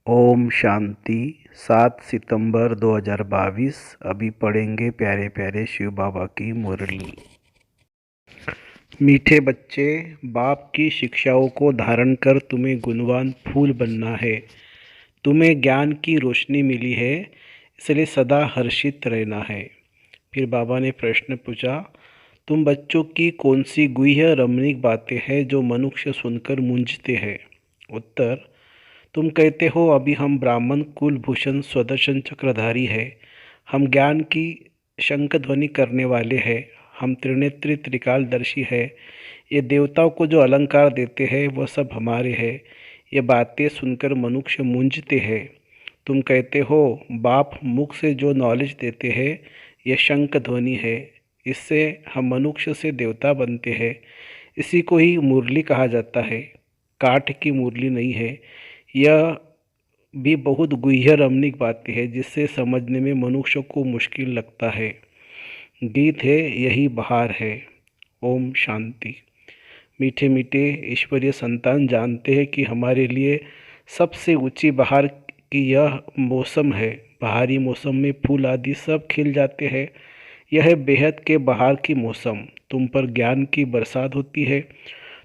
ओम शांति। 7 सितंबर 2022। अभी पढ़ेंगे प्यारे प्यारे शिव बाबा की मुरली। मीठे बच्चे, बाप की शिक्षाओं को धारण कर तुम्हें गुणवान फूल बनना है। तुम्हें ज्ञान की रोशनी मिली है, इसलिए सदा हर्षित रहना है। फिर बाबा ने प्रश्न पूछा, तुम बच्चों की कौन सी गुह्य रमणीक बातें हैं जो मनुष्य सुनकर मूंझते हैं? उत्तर, तुम कहते हो अभी हम ब्राह्मण कुलभूषण स्वदर्शन चक्रधारी है, हम ज्ञान की शंखध्वनि करने वाले हैं, हम त्रिनेत्री त्रिकालदर्शी है, ये देवताओं को जो अलंकार देते हैं वह सब हमारे हैं। ये बातें सुनकर मनुष्य मूंझते हैं। तुम कहते हो बाप मुख से जो नॉलेज देते हैं यह शंख ध्वनि है, इससे हम मनुष्य से देवता बनते हैं। इसी को ही मुरली कहा जाता है, काठ की मुरली नहीं है। यह भी बहुत गुह्य रमणीक बातें हैं जिससे समझने में मनुष्य को मुश्किल लगता है। गीत है, यही बहार है। ओम शांति। मीठे मीठे ईश्वरीय संतान जानते हैं कि हमारे लिए सबसे ऊंची बहार की यह मौसम है। बहारी मौसम में फूल आदि सब खिल जाते हैं। यह है बेहद के बहार की मौसम। तुम पर ज्ञान की बरसात होती है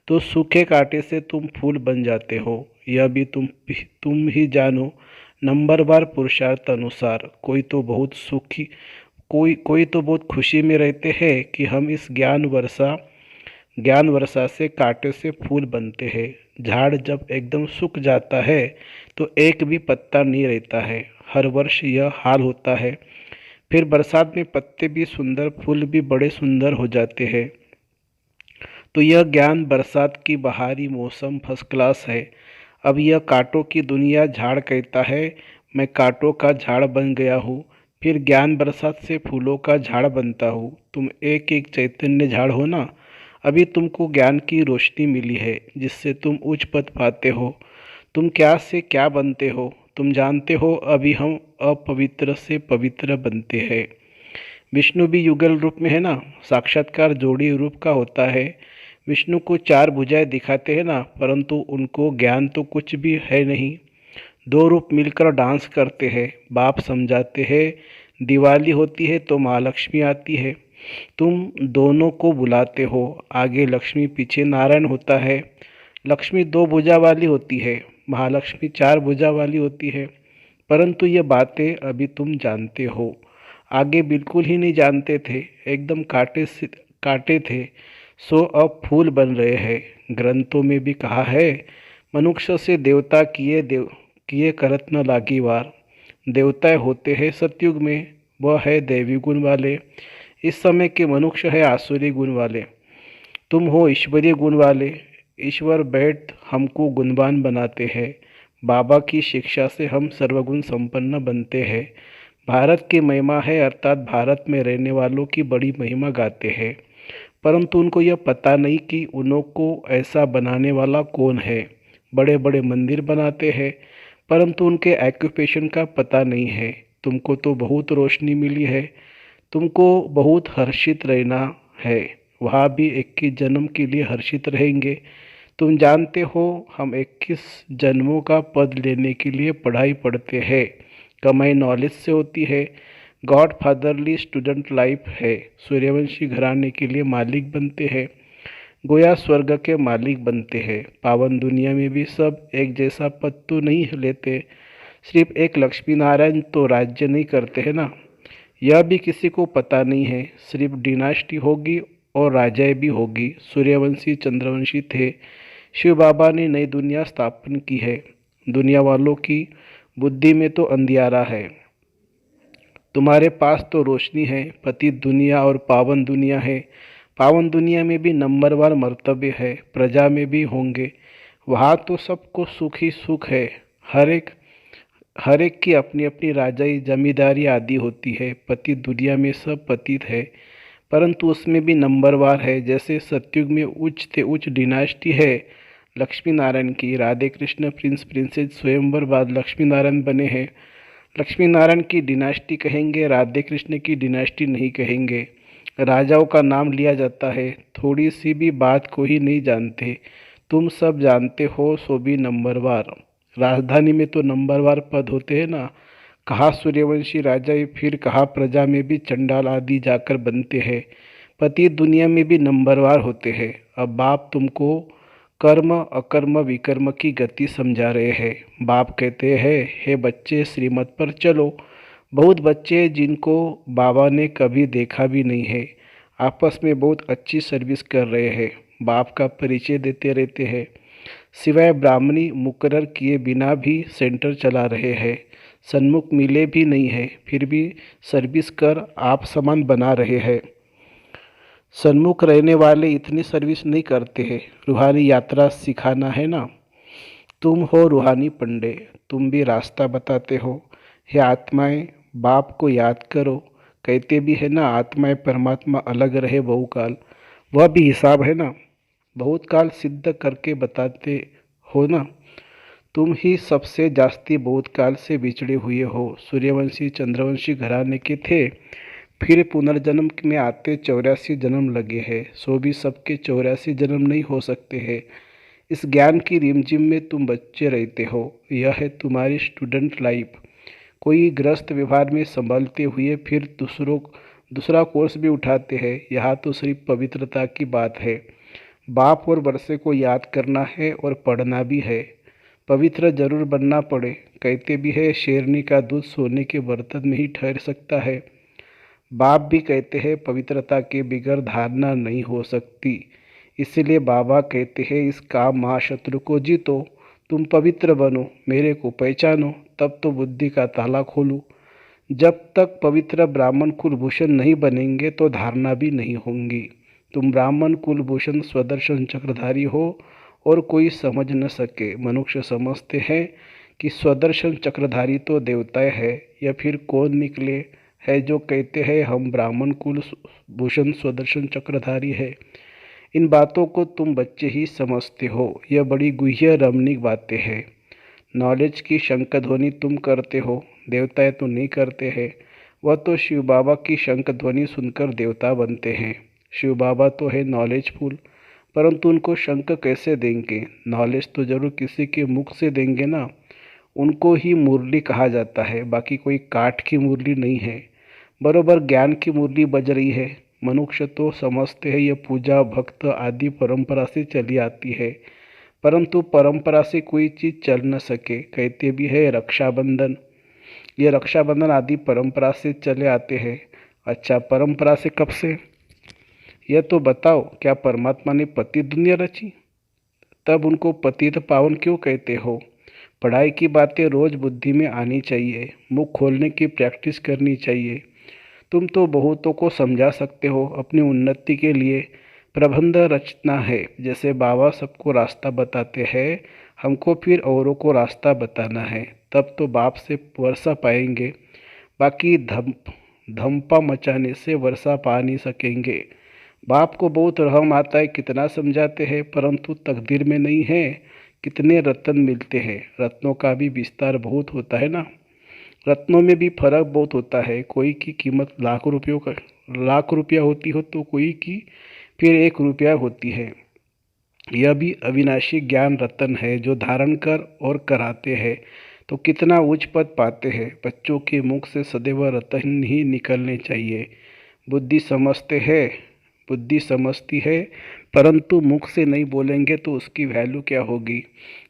तो सूखे कांटे से तुम फूल बन जाते हो। यह भी तुम ही जानो। नंबरवार पुरुषार्थ अनुसार कोई तो बहुत सुखी, कोई तो बहुत खुशी में रहते हैं कि हम इस ज्ञान वर्षा से कांटे से फूल बनते हैं। झाड़ जब एकदम सूख जाता है तो एक भी पत्ता नहीं रहता है। हर वर्ष यह हाल होता है। फिर बरसात में पत्ते भी सुंदर, फूल भी बड़े सुंदर हो जाते हैं। तो यह ज्ञान बरसात की बहारी मौसम फर्स्ट क्लास है। अब यह कांटों की दुनिया, झाड़ कहता है मैं कांटों का झाड़ बन गया हूँ। फिर ज्ञान बरसात से फूलों का झाड़ बनता हूँ। तुम एक एक चैतन्य झाड़ हो ना। अभी तुमको ज्ञान की रोशनी मिली है जिससे तुम उच्च पद पाते हो। तुम क्या से क्या बनते हो? तुम जानते हो अभी हम अपवित्र से पवित्र बनते हैं। विष्णु भी युगल रूप में है ना। साक्षात्कार जोड़ी रूप का होता है। विष्णु को 4 भुजाएं दिखाते हैं ना, परंतु उनको ज्ञान तो कुछ भी है नहीं। 2 रूप मिलकर डांस करते हैं। बाप समझाते हैं दिवाली होती है तो माँ लक्ष्मी आती है। तुम दोनों को बुलाते हो, आगे लक्ष्मी पीछे नारायण होता है। लक्ष्मी 2 भुजा वाली होती है, महालक्ष्मी 4 भुजा वाली होती है। परंतु ये बातें अभी तुम जानते हो, आगे बिल्कुल ही नहीं जानते थे। एकदम काटे थे, सो अब फूल बन रहे हैं। ग्रंथों में भी कहा है, मनुष्य से देवता किए करत न लागी वार। देवता होते हैं सतयुग में, वह है दैवी गुण वाले। इस समय के मनुष्य है आसुरी गुण वाले। तुम हो ईश्वरीय गुण वाले। ईश्वर बैठ हमको गुणवान बनाते हैं। बाबा की शिक्षा से हम सर्वगुण संपन्न बनते हैं। भारत की महिमा है, अर्थात भारत में रहने वालों की बड़ी महिमा गाते हैं। परंतु उनको यह पता नहीं कि उनको ऐसा बनाने वाला कौन है। बड़े बड़े मंदिर बनाते हैं, परंतु उनके ऑक्यूपेशन का पता नहीं है। तुमको तो बहुत रोशनी मिली है, तुमको बहुत हर्षित रहना है। वहाँ भी 21 जन्म के लिए हर्षित रहेंगे। तुम जानते हो हम 21 जन्मों का पद लेने के लिए पढ़ाई पढ़ते हैं। कमाई नॉलेज से होती है। गॉड फादरली स्टूडेंट लाइफ है। सूर्यवंशी घराने के लिए मालिक बनते हैं, गोया स्वर्ग के मालिक बनते हैं। पावन दुनिया में भी सब एक जैसा पद तो नहीं लेते। सिर्फ एक लक्ष्मी नारायण तो राज्य नहीं करते हैं ना। यह भी किसी को पता नहीं है। सिर्फ डिनास्टी होगी और राजाएं भी होगी। सूर्यवंशी चंद्रवंशी थे। शिव बाबा ने नई दुनिया स्थापन की है। दुनिया वालों की बुद्धि में तो अंधियारा है। तुम्हारे पास तो रोशनी है। पतित दुनिया और पावन दुनिया है। पावन दुनिया में भी नंबरवार मर्तबे है, प्रजा में भी होंगे। वहाँ तो सबको सुख ही सुख है। हर एक की अपनी अपनी राजाई जमींदारी आदि होती है। पतित दुनिया में सब पतित है, परंतु उसमें भी नंबरवार है। जैसे सतयुग में उच्च से उच्च डिनास्टी है लक्ष्मी नारायण की। राधे कृष्ण प्रिंस प्रिंसेस स्वयंवर बाद लक्ष्मी नारायण बने हैं। लक्ष्मी नारायण की डिनास्टी कहेंगे, राधे कृष्ण की डिनास्टी नहीं कहेंगे। राजाओं का नाम लिया जाता है, थोड़ी सी भी बात को ही नहीं जानते। तुम सब जानते हो, सो भी नंबरवार। राजधानी में तो नंबरवार पद होते हैं ना। कहाँ सूर्यवंशी राजा फिर कहाँ प्रजा में भी चंडाल आदि जाकर बनते हैं। पति दुनिया में भी नंबरवार होते हैं। अब बाप तुमको कर्म अकर्म विकर्म की गति समझा रहे हैं। बाप कहते हैं, हे बच्चे श्रीमत पर चलो। बहुत बच्चे हैं जिनको बाबा ने कभी देखा भी नहीं है, आपस में बहुत अच्छी सर्विस कर रहे हैं, बाप का परिचय देते रहते हैं। सिवाय ब्राह्मणी मुकर्रर किए बिना भी सेंटर चला रहे हैं। सन्मुख मिले भी नहीं है, फिर भी सर्विस कर आप समान बना रहे हैं। सन्मुख रहने वाले इतनी सर्विस नहीं करते हैं। रूहानी यात्रा सिखाना है ना। तुम हो रूहानी पंडे, तुम भी रास्ता बताते हो। हे आत्माएं, बाप को याद करो। कहते भी है ना, आत्माएं परमात्मा अलग रहे बहुकाल। वह भी हिसाब है ना। बहुत काल सिद्ध करके बताते हो ना। तुम ही सबसे जास्ती बहुत काल से बिछड़े हुए हो। सूर्यवंशी चंद्रवंशी घराने के थे, फिर पुनर्जन्म में आते 84 जन्म लगे हैं। सो भी सबके 84 जन्म नहीं हो सकते हैं। इस ज्ञान की रिमझिम में तुम बच्चे रहते हो। यह है तुम्हारी स्टूडेंट लाइफ। कोई गृहस्थ व्यवहार में संभलते हुए फिर दूसरा कोर्स भी उठाते हैं। यहाँ तो सिर्फ पवित्रता की बात है। बाप और वर्षे को याद करना है और पढ़ना भी है। पवित्र जरूर बनना पड़े। कहते भी है, शेरनी का दूध सोने के बर्तन में ही ठहर सकता है। बाप भी कहते हैं, पवित्रता के बिगैर धारणा नहीं हो सकती। इसलिए बाबा कहते हैं, इस काम महाशत्रु को जीतो। तुम पवित्र बनो, मेरे को पहचानो, तब तो बुद्धि का ताला खोलूं। जब तक पवित्र ब्राह्मण कुलभूषण नहीं बनेंगे तो धारणा भी नहीं होंगी। तुम ब्राह्मण कुलभूषण स्वदर्शन चक्रधारी हो और कोई समझ न सके। मनुष्य समझते हैं कि स्वदर्शन चक्रधारी तो देवताएं हैं, या फिर कौन निकले है जो कहते हैं हम ब्राह्मण कुल भूषण स्वदर्शन चक्रधारी है। इन बातों को तुम बच्चे ही समझते हो। यह बड़ी गुह्य रमणीक बातें हैं। नॉलेज की शंखध्वनि तुम करते हो, देवताएं तो नहीं करते हैं। वह तो शिव बाबा की शंखध्वनि सुनकर देवता बनते हैं। शिव बाबा तो है नॉलेजफुल, परंतु उनको शंख कैसे देंगे? नॉलेज तो जरूर किसी के मुख से देंगे ना। उनको ही मुरली कहा जाता है, बाकी कोई काठ की मुरली नहीं है। बरोबर ज्ञान की मुरली बज रही है। मनुष्य तो समझते हैं ये पूजा भक्त आदि परंपरा से चली आती है, परंतु परंपरा से कोई चीज़ चल न सके। कहते भी है रक्षाबंधन, ये रक्षाबंधन आदि परंपरा से चले आते हैं। अच्छा, परंपरा से कब से? यह तो बताओ, क्या परमात्मा ने पति दुनिया रची? तब उनको पतित पावन क्यों कहते हो? पढ़ाई की बातें रोज बुद्धि में आनी चाहिए। मुख खोलने की प्रैक्टिस करनी चाहिए। तुम तो बहुतों को समझा सकते हो। अपनी उन्नति के लिए प्रबंध रचना है। जैसे बाबा सबको रास्ता बताते हैं, हमको फिर औरों को रास्ता बताना है। तब तो बाप से वर्षा पाएंगे। बाकी धम्पा मचाने से वर्षा पा नहीं सकेंगे। बाप को बहुत रहम आता है, कितना समझाते हैं, परंतु तकदीर में नहीं है। कितने रत्न मिलते हैं, रत्नों का भी विस्तार बहुत होता है ना। रत्नों में भी फर्क बहुत होता है। कोई की कीमत लाख रुपया होती हो तो कोई की फिर 1 रुपया होती है। यह भी अविनाशी ज्ञान रत्न है जो धारण कर और कराते हैं तो कितना उच्च पद पाते हैं। बच्चों के मुख से सदैव रत्न ही निकलने चाहिए। बुद्धि समझते हैं, बुद्धि समझती है, परंतु मुख से नहीं बोलेंगे तो उसकी वैल्यू क्या होगी?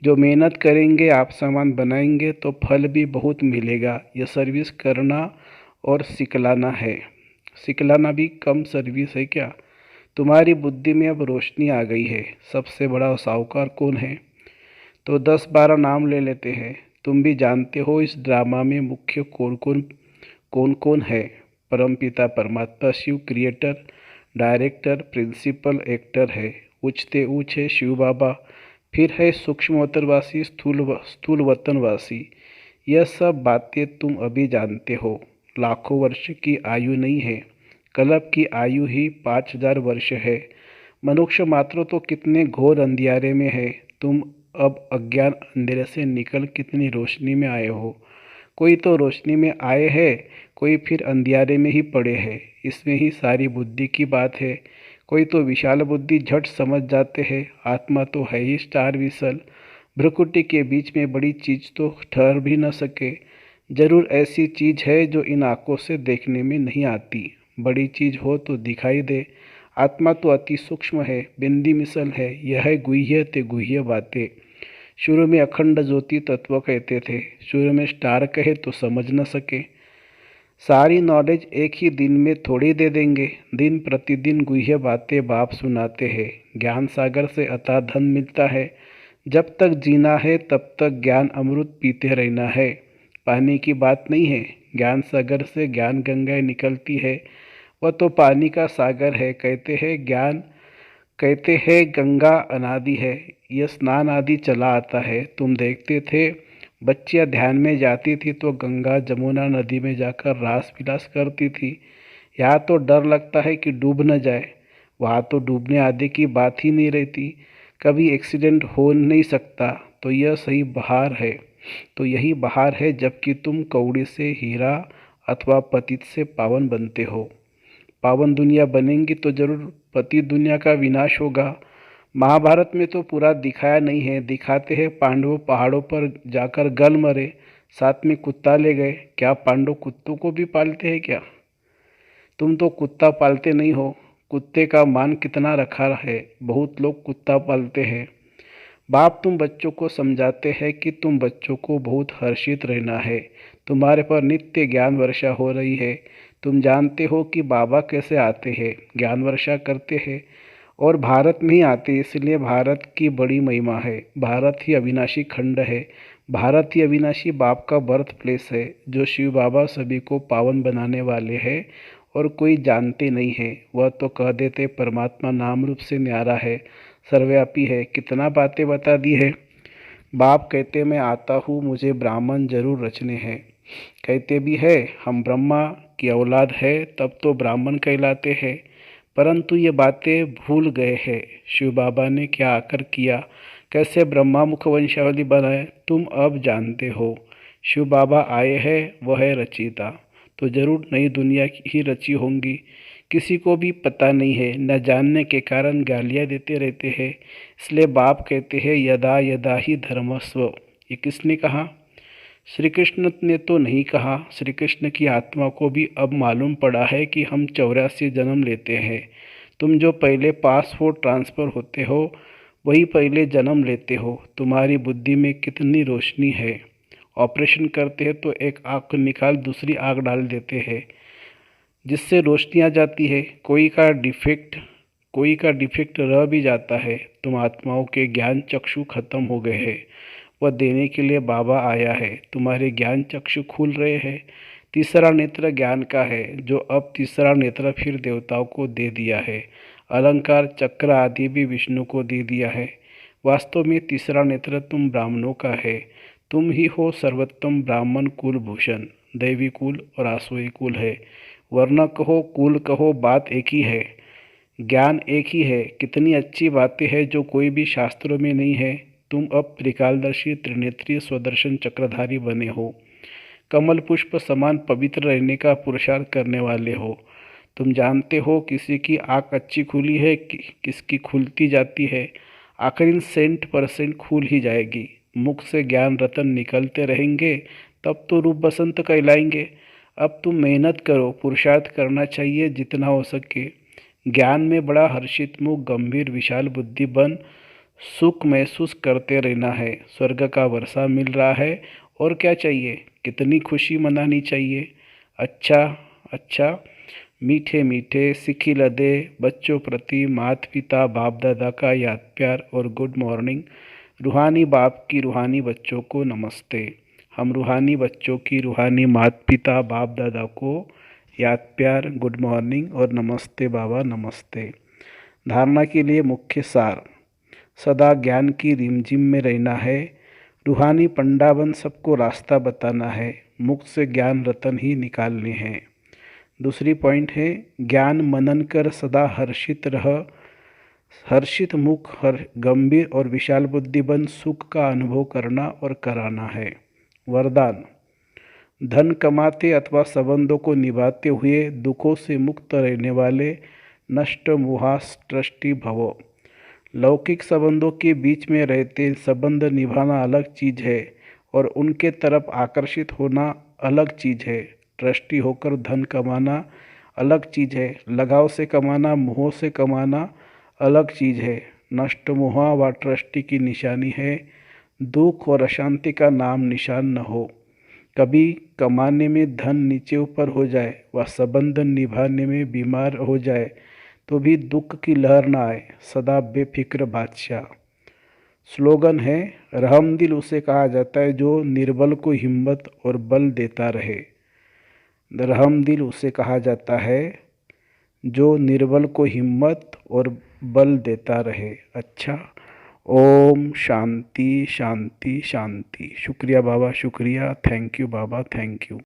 जो मेहनत करेंगे, आप सामान बनाएंगे तो फल भी बहुत मिलेगा। यह सर्विस करना और सिखलाना है। सिखलाना भी कम सर्विस है क्या? तुम्हारी बुद्धि में अब रोशनी आ गई है। सबसे बड़ा साहूकार कौन है? तो 10-12 नाम ले लेते हैं। तुम भी जानते हो इस ड्रामा में मुख्य कौन कौन है। परमपिता परमात्मा Shiv creator, director, principal, actor है। ऊंचते ऊंच है शिव बाबा। फिर है सूक्ष्मवतनवासी, स्थूल वतनवासी। यह सब बातें तुम अभी जानते हो। लाखों वर्ष की आयु नहीं है, कल्प की आयु ही 5000 वर्ष है। मनुष्य मात्र तो कितने घोर अंधियारे में है। तुम अब अज्ञान अंधेरे से निकल कितनी रोशनी में आए हो। कोई तो रोशनी में आए हैं, कोई फिर अंधियारे में ही पड़े हैं। इसमें ही सारी बुद्धि की बात है। कोई तो विशाल बुद्धि झट समझ जाते हैं, आत्मा तो है ही स्टार विसल। भ्रुकुटी के बीच में बड़ी चीज़ तो ठहर भी न सके। जरूर ऐसी चीज़ है जो इन आँखों से देखने में नहीं आती। बड़ी चीज़ हो तो दिखाई दे। आत्मा तो अति सूक्ष्म है, बिंदी मिसल है। यह है गुह्य ते गुह्य बातें। शुरू में अखंड ज्योति तत्व कहते थे, शुरू में स्टार कहे तो समझ न सके। सारी नॉलेज एक ही दिन में थोड़ी दे देंगे। दिन प्रतिदिन गुह्य बातें बाप सुनाते हैं। ज्ञान सागर से अथाह धन मिलता है। जब तक जीना है तब तक ज्ञान अमृत पीते रहना है। पानी की बात नहीं है। ज्ञान सागर से ज्ञान गंगाएं निकलती है। वह तो पानी का सागर है। कहते हैं गंगा अनादि है। यह स्नान आदि चला आता है। तुम देखते थे बच्चियां ध्यान में जाती थी तो गंगा जमुना नदी में जाकर रास विलास करती थी। यहाँ तो डर लगता है कि डूब न जाए। वहाँ तो डूबने आदि की बात ही नहीं रहती। कभी एक्सीडेंट हो नहीं सकता। तो यह सही बहार है। तो यही बहार है जबकि तुम कौड़ी से हीरा अथवा पतित से पावन बनते हो। पावन दुनिया बनेंगी तो जरूर पतित दुनिया का विनाश होगा। महाभारत में तो पूरा दिखाया नहीं है। दिखाते हैं पांडव पहाड़ों पर जाकर गल मरे, साथ में कुत्ता ले गए। क्या पांडव कुत्तों को भी पालते हैं क्या? तुम तो कुत्ता पालते नहीं हो। कुत्ते का मान कितना रखा है। बहुत लोग कुत्ता पालते हैं। बाप तुम बच्चों को समझाते हैं कि तुम बच्चों को बहुत हर्षित रहना है। तुम्हारे पर नित्य ज्ञान वर्षा हो रही है। तुम जानते हो कि बाबा कैसे आते हैं, ज्ञान वर्षा करते हैं और भारत में ही आते। इसलिए भारत की बड़ी महिमा है। भारत ही अविनाशी खंड है। भारत ही अविनाशी बाप का बर्थ प्लेस है। जो शिव बाबा सभी को पावन बनाने वाले हैं और कोई जानते नहीं है। वह तो कह देते परमात्मा नाम रूप से न्यारा है, सर्वव्यापी है। कितना बातें बता दी है। बाप कहते मैं आता हूँ, मुझे ब्राह्मण जरूर रचने हैं। कहते भी है हम ब्रह्मा की औलाद है, तब तो ब्राह्मण कहलाते हैं। परंतु ये बातें भूल गए हैं। शिव बाबा ने क्या आकर किया, कैसे ब्रह्मा मुख वंशावली बनाए, तुम अब जानते हो। शिव बाबा आए हैं, वह है रचयिता। तो जरूर नई दुनिया ही रची होंगी। किसी को भी पता नहीं है। न जानने के कारण गालियाँ देते रहते हैं। इसलिए बाप कहते हैं यदा यदा ही धर्मस्व। ये किसने कहा? श्री कृष्ण ने तो नहीं कहा। श्री कृष्ण की आत्मा को भी अब मालूम पड़ा है कि हम 84 जन्म लेते हैं। तुम जो पहले पासपोर्ट ट्रांसफ़र होते हो वही पहले जन्म लेते हो। तुम्हारी बुद्धि में कितनी रोशनी है। ऑपरेशन करते हैं तो एक आँख निकाल दूसरी आँख डाल देते हैं, जिससे रोशनी आ जाती है। कोई का डिफेक्ट रह भी जाता है। तुम आत्माओं के ज्ञान चक्षु खत्म हो गए हैं। वह देने के लिए बाबा आया है। तुम्हारे ज्ञान चक्षु खुल रहे हैं। तीसरा नेत्र ज्ञान का है, जो अब तीसरा नेत्र फिर देवताओं को दे दिया है। अलंकार चक्र आदि भी विष्णु को दे दिया है। वास्तव में तीसरा नेत्र तुम ब्राह्मणों का है। तुम ही हो सर्वोत्तम ब्राह्मण कुल भूषण। दैवी कुल और आसुरी कुल है। वर्ण कहो कुल कहो, बात एक ही है। ज्ञान एक ही है। कितनी अच्छी बातें हैं जो कोई भी शास्त्रों में नहीं है। तुम अब त्रिकालदर्शी त्रिनेत्री स्वदर्शन चक्रधारी बने हो। कमल पुष्प समान पवित्र रहने का पुरुषार्थ करने वाले हो। तुम जानते हो किसी की आँख अच्छी खुली है, किसकी खुलती जाती है। आखिर इन % खुल ही जाएगी। मुख से ज्ञान रतन निकलते रहेंगे, तब तो रूप बसंत कहलाएंगे। अब तुम मेहनत करो। पुरुषार्थ करना चाहिए जितना हो सके। ज्ञान में बड़ा हर्षित मुख, गंभीर विशाल बुद्धि बन सुख महसूस करते रहना है। स्वर्ग का वर्षा मिल रहा है और क्या चाहिए। कितनी खुशी मनानी चाहिए। अच्छा अच्छा, मीठे मीठे सिखी लदे बच्चों प्रति माता पिता बाप दादा का याद प्यार और गुड मॉर्निंग। रूहानी बाप की रूहानी बच्चों को नमस्ते। हम रूहानी बच्चों की रूहानी माता पिता बाप दादा को याद प्यार, गुड मॉर्निंग और नमस्ते बाबा नमस्ते। धारणा के लिए मुख्य सार। सदा ज्ञान की रिमझिम में रहना है। रूहानी पंडा बन सबको रास्ता बताना है। मुख से ज्ञान रतन ही निकालने हैं। दूसरी पॉइंट है ज्ञान मनन कर सदा हर्षित रह। हर्षित मुख गंभीर और विशाल बुद्धि बन सुख का अनुभव करना और कराना है। वरदान। धन कमाते अथवा संबंधों को निभाते हुए दुखों से मुक्त रहने वाले नष्ट मोहास ट्रस्टी भवो। लौकिक संबंधों के बीच में रहते संबंध निभाना अलग चीज़ है और उनके तरफ आकर्षित होना अलग चीज़ है। ट्रस्टी होकर धन कमाना अलग चीज़ है। लगाव से कमाना, मोह से कमाना अलग चीज़ है। नष्ट मोह व ट्रस्टी की निशानी है। दुख और अशांति का नाम निशान न हो। कभी कमाने में धन नीचे ऊपर हो जाए व संबंध निभाने में बीमार हो जाए तो भी दुख की लहर न आए। सदा बेफिक्र बादशाह। स्लोगन है, रहमदिल उसे कहा जाता है जो निर्बल को हिम्मत और बल देता रहे। रहमदिल उसे कहा जाता है जो निर्बल को हिम्मत और बल देता रहे। अच्छा, ओम शांति शांति शांति। शुक्रिया बाबा, शुक्रिया। Thank you Baba, thank you.